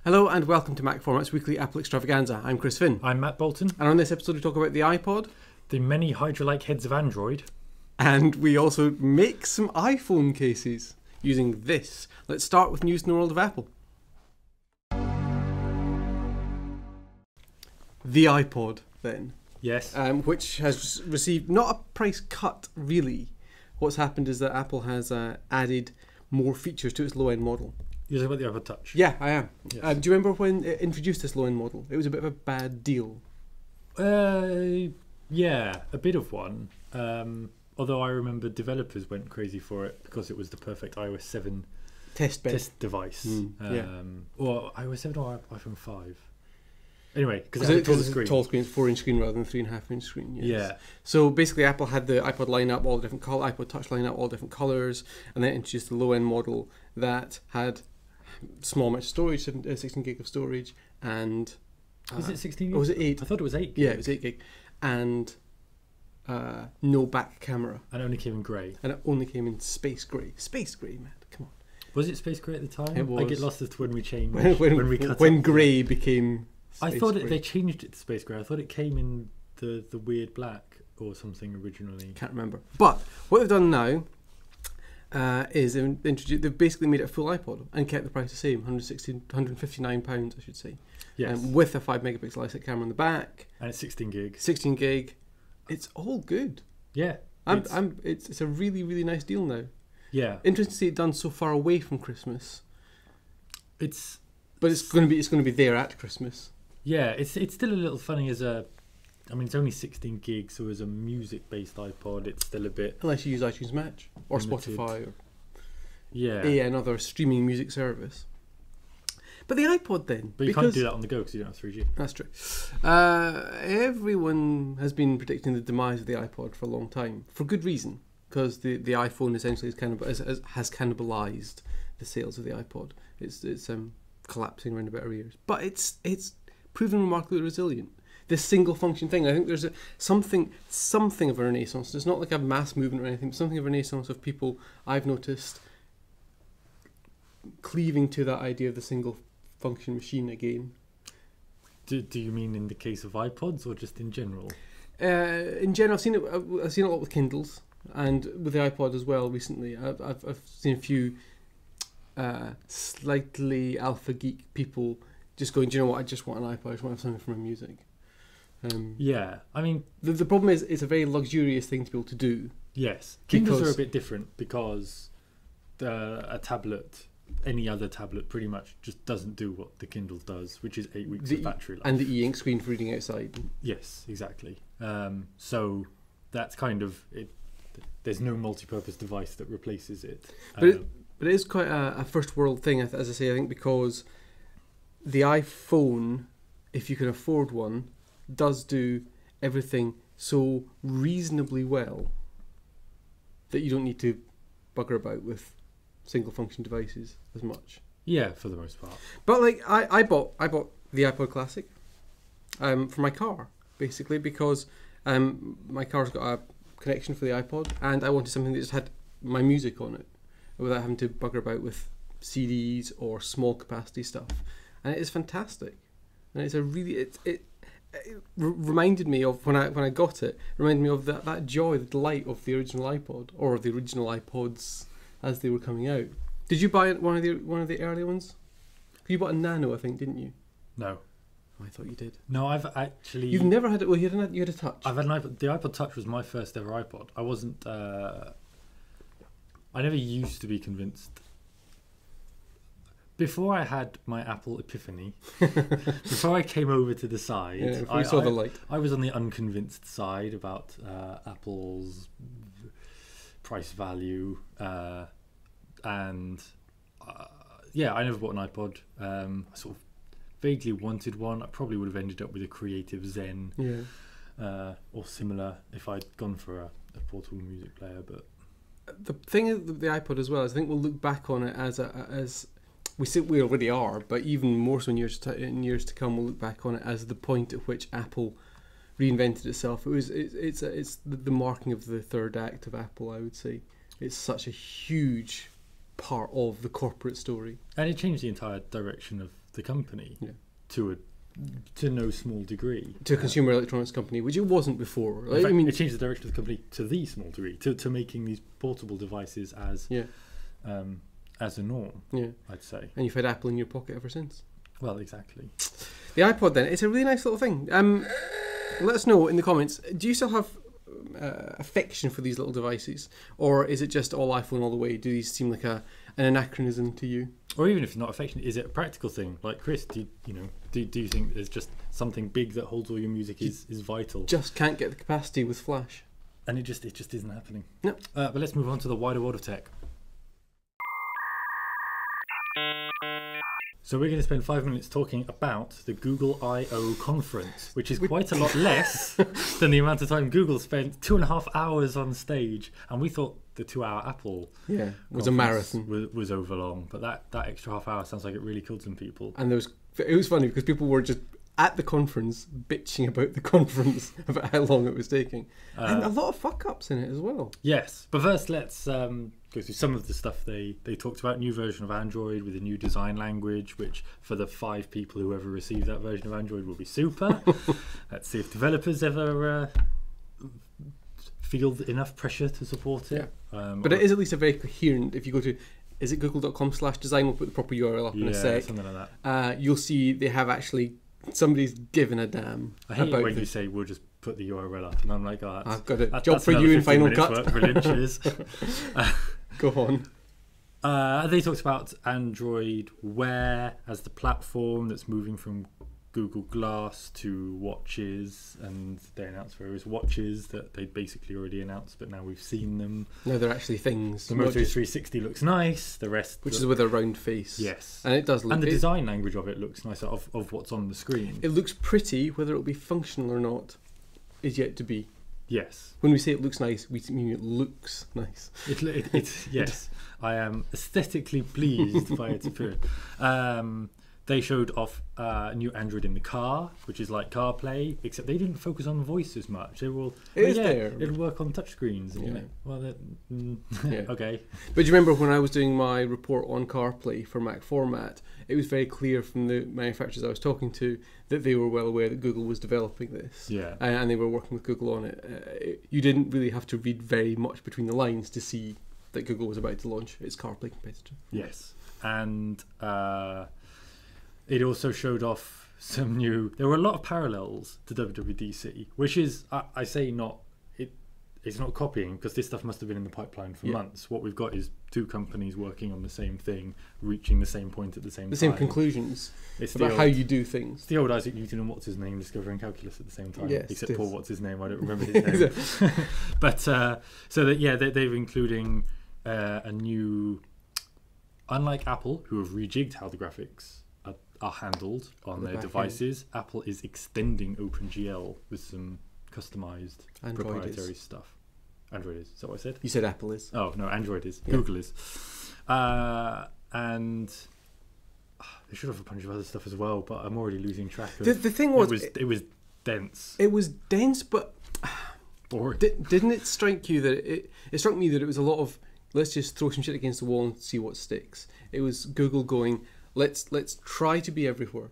Hello and welcome to MacFormat's weekly Apple Extravaganza. I'm Chris Finn. I'm Matt Bolton. And on this episode we talk about the iPod. The many Hydra-like heads of Android. And we also make some iPhone cases using this. Let's start with news in the world of Apple. The iPod, then. Yes. Which has received not a price cut, really. What's happened is that Apple has added more features to its low-end model. You're talking about the iPod Touch? Yeah, I am. Yes. Do you remember when it introduced this low-end model? It was a bit of a bad deal. Yeah, a bit of one. Although I remember developers went crazy for it because it was the perfect iOS 7 Test device. Yeah. Or iOS 7 or iPhone 5. Anyway, because it was a tall screen, 4-inch screen rather than 3.5-inch screen. Yes. Yeah. So basically, Apple had the iPod line up all different iPod Touch line up all different colors, and then introduced the low-end model that had small amount of storage, 16 gig of storage, and was it 16 gig? Or was it 8? I thought it was 8 gig. Yeah, it was 8 gig, and no back camera. And it only came in grey. And it only came in space grey. Space grey, man. Come on. Was it space grey at the time? It was. I get lost as to when we changed. when grey became. I thought they changed it to space grey. I thought it came in the weird black or something originally. Can't remember. But what they've done now is they've basically made it a full iPod and kept the price the same, £159, I should say. Yes. With a 5 megapixel ISIC camera on the back. And it's 16 gig. 16 gig. It's all good. Yeah. It's a really, really nice deal now. Yeah. Interesting to see it done so far away from Christmas. But it's going to be there at Christmas. Yeah, it's still a little funny it's only 16 gigs, so as a music-based iPod, it's still a bit... Unless you use iTunes Match or limited. Spotify or another streaming music service. But the iPod then... But you can't do that on the go because you don't have 3G. That's true. Everyone has been predicting the demise of the iPod for a long time, for good reason, because the iPhone essentially has cannibalized the sales of the iPod. It's collapsing around about our ears. But it's proven remarkably resilient. This single function thing, I think there's something of a renaissance. It's not like a mass movement or anything, but something of a renaissance of people I've noticed cleaving to that idea of the single function machine again. Do you mean in the case of iPods or just in general? In general, I've seen it a lot with Kindles and with the iPod as well recently. I've seen a few slightly alpha geek people just going, do you know what, I just want an iPod, I just want to have something for my music. Yeah, I mean... The problem is it's a very luxurious thing to be able to do. Yes. Kindles are a bit different because a tablet, any other tablet pretty much just doesn't do what the Kindle does, which is 8 weeks of battery life. And the e-ink screen for reading outside. Yes, exactly. So that's kind of it. There's no multi-purpose device that replaces it. But it is quite a first world thing, as I say, I think, because the iPhone, if you can afford one, does do everything so reasonably well that you don't need to bugger about with single function devices as much. Yeah, for the most part. But like I bought the iPod Classic for my car, basically, because my car's got a connection for the iPod and I wanted something that just had my music on it without having to bugger about with CDs or small capacity stuff. And it is fantastic. And it's a really it reminded me of when I got it. Reminded me of that joy, the delight of the original iPod or the original iPods as they were coming out. Did you buy one of the early ones? You bought a Nano, I think, didn't you? No. Oh, I thought you did. No, I've actually... You've never had it? Well, you had a Touch. I've had an iPod. The iPod Touch was my first ever iPod. I wasn't... I never used to be convinced. Before I had my Apple epiphany, before I came over to the side, I saw the light. I was on the unconvinced side about Apple's price value, and I never bought an iPod. I sort of vaguely wanted one. I probably would have ended up with a Creative Zen or similar if I'd gone for a portable music player. But the thing with the iPod as well is I think we'll look back on it as we already are, but even more so in years to come, we'll look back on it as the point at which Apple reinvented itself. It's the marking of the third act of Apple, I would say. It's such a huge part of the corporate story. And it changed the entire direction of the company Yeah. to no small degree. To a consumer electronics company, which it wasn't before. In fact, it changed the direction of the company to the small degree, to making these portable devices as a norm, I'd say. And you've had Apple in your pocket ever since. Well, exactly. The iPod then, it's a really nice little thing. Let us know in the comments, do you still have affection for these little devices? Or is it just all iPhone all the way? Do these seem like an anachronism to you? Or even if it's not affection, is it a practical thing? Like Chris, do you think there's just something big that holds all your music is vital? Just can't get the capacity with Flash. And it just isn't happening. No. But let's move on to the wider world of tech. So we're going to spend 5 minutes talking about the Google I/O conference, which is quite a lot less than the amount of time Google spent 2.5 hours on stage. And we thought the 2-hour Apple was a marathon. Was overlong, but that extra half hour sounds like it really killed some people. And it was funny because people were just at the conference bitching about the conference, about how long it was taking. And a lot of fuck-ups in it as well. Yes, but first let's go through some of the stuff they talked about. New version of Android with a new design language, which for the 5 people who ever receive that version of Android will be super. Let's see if developers ever feel enough pressure to support it. Yeah. But it is at least a very coherent, if you go to, is it google.com/design, we'll put the proper URL up in a sec. Something like that. You'll see they have actually, somebody's given a damn. I hate it when you say we'll just put the URL up, and I'm like, oh, I've got a job for you in Final Cut. Brilliant, cheers. Go on. They talked about Android Wear as the platform that's moving from Google Glass to watches, and they announced various watches that they'd basically already announced, but now we've seen them. No, they're actually things. The Moto 360 looks nice. The rest, which is with a round face. Yes, and it does look. And the design language of it looks nice of what's on the screen. It looks pretty. Whether it'll be functional or not is yet to be. Yes. When we say it looks nice, we mean it looks nice. It's yes. I am aesthetically pleased by its appearance. They showed off new Android in the car, which is like CarPlay, except they didn't focus on voice as much. They were all, there. It'll work on touchscreens. Yeah. Well, okay. But do you remember when I was doing my report on CarPlay for MacFormat, it was very clear from the manufacturers I was talking to that they were well aware that Google was developing this. Yeah. And they were working with Google on it. You didn't really have to read very much between the lines to see that Google was about to launch its CarPlay competitor. Yes. And it also showed off some new. There were a lot of parallels to WWDC, which is, I say, not. It's not copying, because this stuff must have been in the pipeline for months. What we've got is 2 companies working on the same thing, reaching the same point at the same time. The same conclusions it's about how you do things. It's the old Isaac Newton and what's his name discovering calculus at the same time. Yes, except Paul, what's his name? I don't remember his name. But so that they're including a new. Unlike Apple, who have rejigged how the graphics are handled on their devices, Apple is extending OpenGL with some customized proprietary stuff. Android is that what I said? You said Apple is. Oh no, Android is. Yeah. Google is. And they should have a bunch of other stuff as well, but I'm already losing track of. The thing was, it was dense. It was dense, but boring. Didn't it strike you that it struck me that it was a lot of let's just throw some shit against the wall and see what sticks. It was Google going, let's try to be everywhere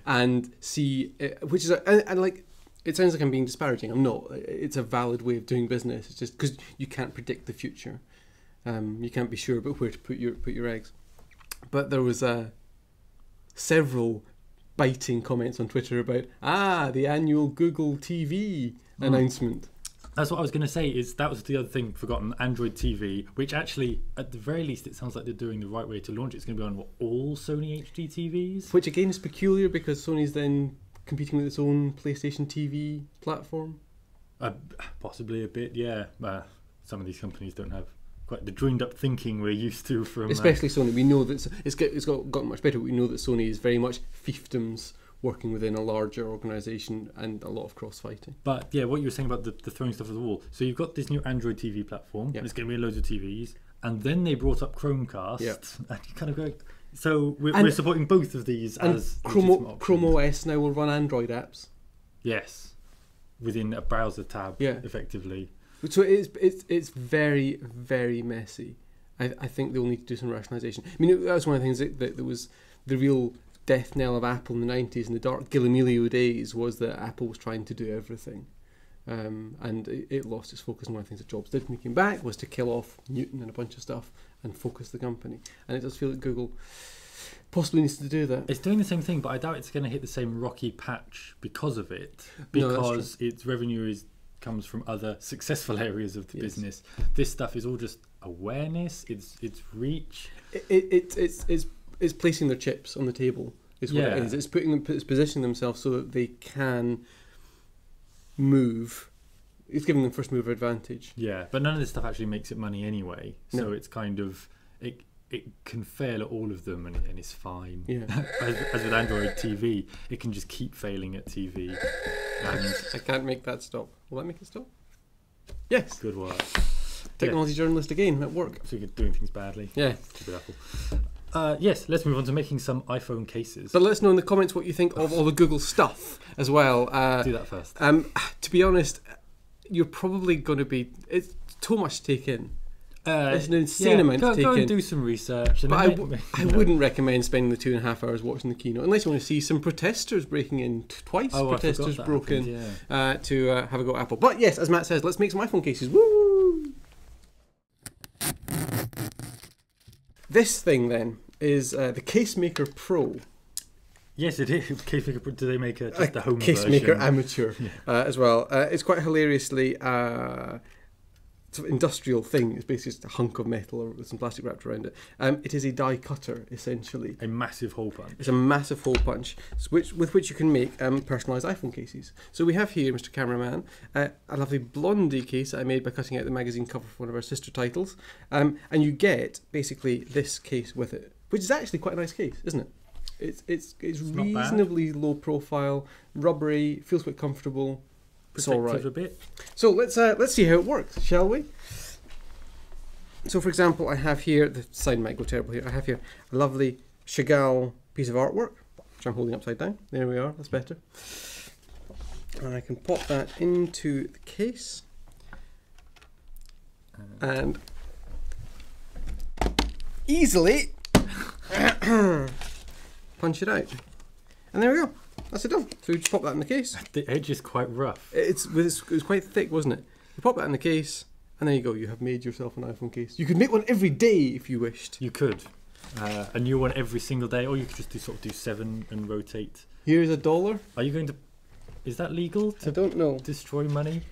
and see, which is and like. It sounds like I'm being disparaging. I'm not. It's a valid way of doing business. It's just because you can't predict the future. You can't be sure about where to put your eggs. But there was several biting comments on Twitter about the annual Google TV announcement. That's what I was going to say. That was the other thing forgotten. Android TV, which actually, at the very least, it sounds like they're doing the right way to launch. It's going to be on all Sony HD TVs. Which again is peculiar because Sony's then competing with its own PlayStation TV platform? Possibly a bit, yeah. Some of these companies don't have quite the joined up thinking we're used to from... Especially Sony. We know that it's gotten much better. We know that Sony is very much fiefdoms working within a larger organisation and a lot of cross-fighting. But yeah, what you were saying about the throwing stuff at the wall. So you've got this new Android TV platform. Yep. There's going to be loads of TVs. And then they brought up Chromecast. Yep. And you kind of go... So we're supporting both of these as Chrome OS now will run Android apps. Yes, within a browser tab, effectively. So it's very, very messy. I think they'll need to do some rationalisation. I mean, that was one of the things that was the real death knell of Apple in the 90s, in the dark Gillimelio days, was that Apple was trying to do everything. And it lost its focus. And one of the things that Jobs did when he came back was to kill off Newton and a bunch of stuff and focus the company. And it does feel that Google possibly needs to do that. It's doing the same thing, but I doubt it's going to hit the same rocky patch because of it. Because its revenue comes from other successful areas of the business. This stuff is all just awareness. It's reach. It's placing their chips on the table. Is what it is. It's positioning themselves so that they can move. It's giving them first mover advantage. Yeah, but none of this stuff actually makes it money anyway. So it's kind of it can fail at all of them, and it's fine. Yeah. as with Android TV, it can just keep failing at TV. And I can't make that stop. Will that make it stop? Yes. Good work. Technology journalist again at work. So you're doing things badly. Yeah. Stupid Apple. Yes, let's move on to making some iPhone cases. But let us know in the comments what you think of all the Google stuff as well. Do that first. To be honest, you're probably going to be... It's too much to take in. It's an insane amount to take in. Go and do some research. And but I wouldn't recommend spending the 2.5 hours watching the keynote, unless you want to see some protesters breaking in. Twice protesters broke in to have a go at Apple. But yes, as Matt says, let's make some iPhone cases. Woo! This thing then is the Casemaker Pro. Yes, it is. Casemaker Pro. Do they make just a home Casemaker version? Amateur as well. It's quite hilariously sort of industrial thing. It's basically just a hunk of metal with some plastic wrapped around it. It is a die cutter, essentially. A massive hole punch. It's a massive hole punch with which you can make personalised iPhone cases. So we have here, Mr. Cameraman, a lovely Blondie case that I made by cutting out the magazine cover for one of our sister titles. And you get basically this case with it, which is actually quite a nice case, isn't it? It's reasonably low profile, rubbery, feels quite comfortable. It's all right. A bit. So let's see how it works, shall we? So for example, I have here, the sign might go terrible here, I have here a lovely Chagall piece of artwork, which I'm holding upside down. There we are, that's better. And I can pop that into the case and easily punch it out. And there we go. That's it done. So we just pop that in the case. The edge is quite rough. It was quite thick, wasn't it? You pop that in the case, and there you go. You have made yourself an iPhone case. You could make one every day if you wished. You could. A new one every single day, or you could just do 7 and rotate. Here's $1. Are you going to... Is that legal to I don't know. destroy money?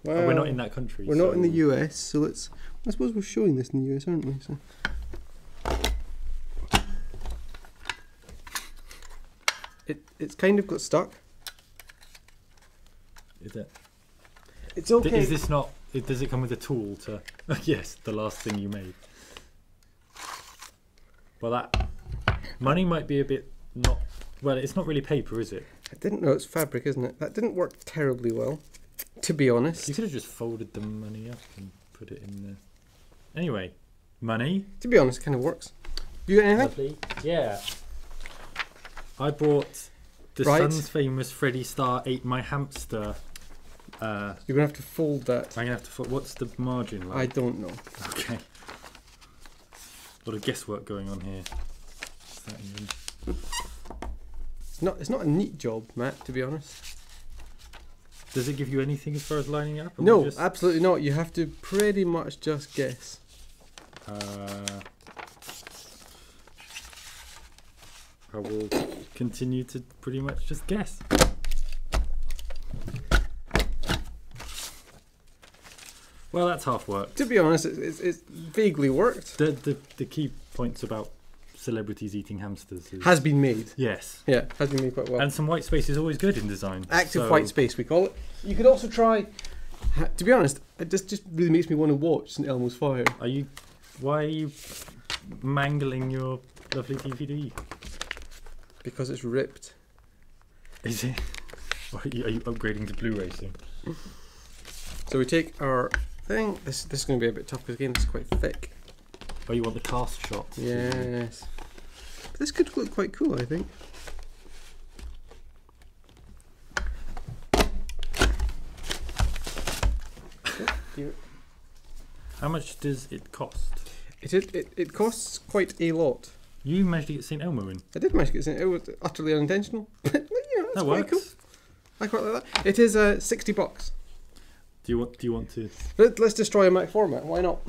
Well, we're not in that country. We're not in the US, so let's... I suppose we're showing this in the US, aren't we? So. It's kind of got stuck. Is it? It's okay. Is this not... Does it come with a tool to... Yes, the last thing you made. Well, that... Money might be a bit not... Well, it's not really paper, is it? I didn't know it's fabric, isn't it? That didn't work terribly well, to be honest. You could have just folded the money up and put it in there. Anyway, money. To be honest, it kind of works. You got anything? Lovely. Yeah. I bought the Sun's famous Freddie Starr Ate My Hamster. You're going to have to fold that. I'm going to have to... What's the margin like? I don't know. Okay. A lot of guesswork going on here. It's not a neat job, Matt, to be honest. Does it give you anything as far as lining it up? No, absolutely not. You have to pretty much just guess. I will continue to pretty much just guess. Well, that's half worked. To be honest, it's vaguely worked. The key points about celebrities eating hamsters has been made. Yes. Yeah, has been made quite well. And some white space is always good in design. Active white space, we call it. You could also try... To be honest, it just really makes me want to watch St Elmo's Fire. Why are you mangling your lovely DVD? Because it's ripped. Is it? Are you upgrading to Blu-ray soon? So we take our thing. This is going to be a bit tough because again, it's quite thick. Oh, you want the cast shot? Yes. But this could look quite cool, I think. How much does it cost? It costs quite a lot. You managed to get St. Elmo in. I did manage to get it. It was utterly unintentional. But, that's That quite works. cool. I quite like that. It is $60. Do you want to? Let's destroy a MacFormat. Why not?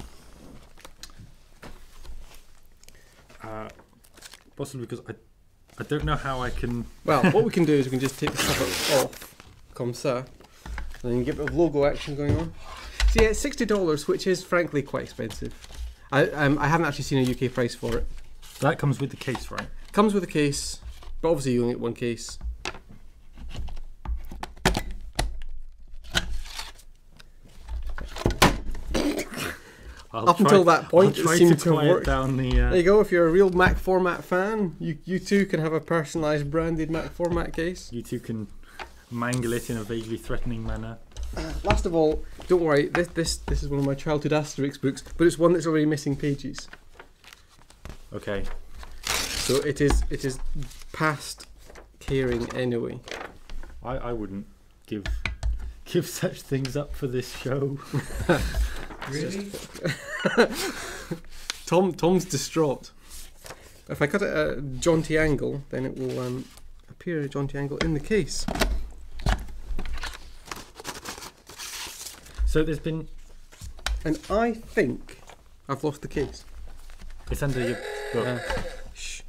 Possibly because I don't know how I can. Well, what we can do is we can just take the cover off, comme ça, and then get a bit of logo action going on. So yeah, it's $60, which is frankly quite expensive. I haven't actually seen a UK price for it. That comes with the case, right? Comes with a case, but obviously you only get one case. Up until that point, it seemed to work. Down the, There you go. If you're a real MacFormat fan, you too can have a personalised branded MacFormat case. You two can mangle it in a vaguely threatening manner. Last of all, don't worry. This is one of my childhood Asterix books, but it's one that's already missing pages. Okay. So it is past caring anyway. I wouldn't give such things up for this show. Really? Tom's distraught. If I cut it at a jaunty angle, then it will appear at a jaunty angle in the case. So there's been. And I think I've lost the case. It's under your book. Shh.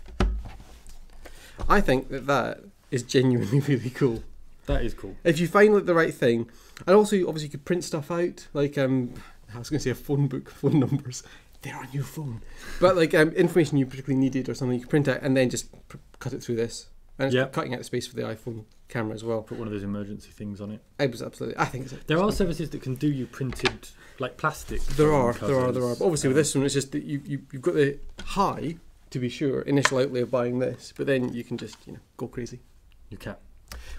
I think that is genuinely really cool. That is cool. If you find like the right thing, and also obviously you could print stuff out, like I was going to say a phone book, phone numbers. They're on your phone, but like information you particularly needed or something, you could print out and then just cut it through this. And it's cutting out the space for the iPhone camera as well. Put one of those emergency things on it. Absolutely, I think it's. There are services that can do you printed like plastic. There are. But obviously with this one, it's just that you've got the high, to be sure, initial outlay of buying this, but then you can just go crazy. You can.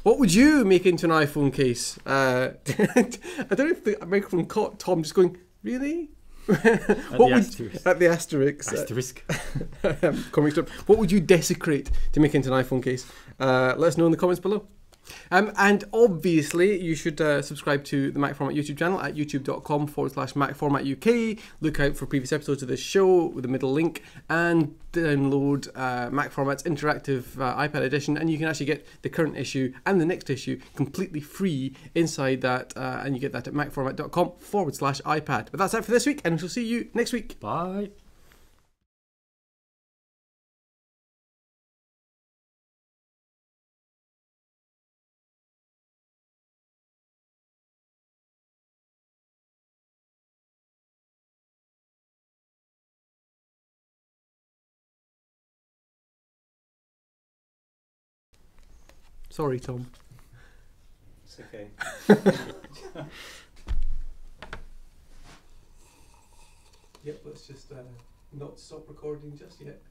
What would you make into an iPhone case? I don't know if the microphone caught Tom just going, really? At the asterisk. Asterisk. Comic strip. What would you desecrate to make into an iPhone case? Let us know in the comments below. And obviously, you should subscribe to the MacFormat YouTube channel at youtube.com/MacFormatUK. Look out for previous episodes of this show with the middle link, and download MacFormat's interactive iPad edition. And you can actually get the current issue and the next issue completely free inside that, and you get that at MacFormat.com/iPad. But that's it for this week, and we shall see you next week. Bye. Sorry, Tom. It's okay. Yep, let's just not stop recording just yet.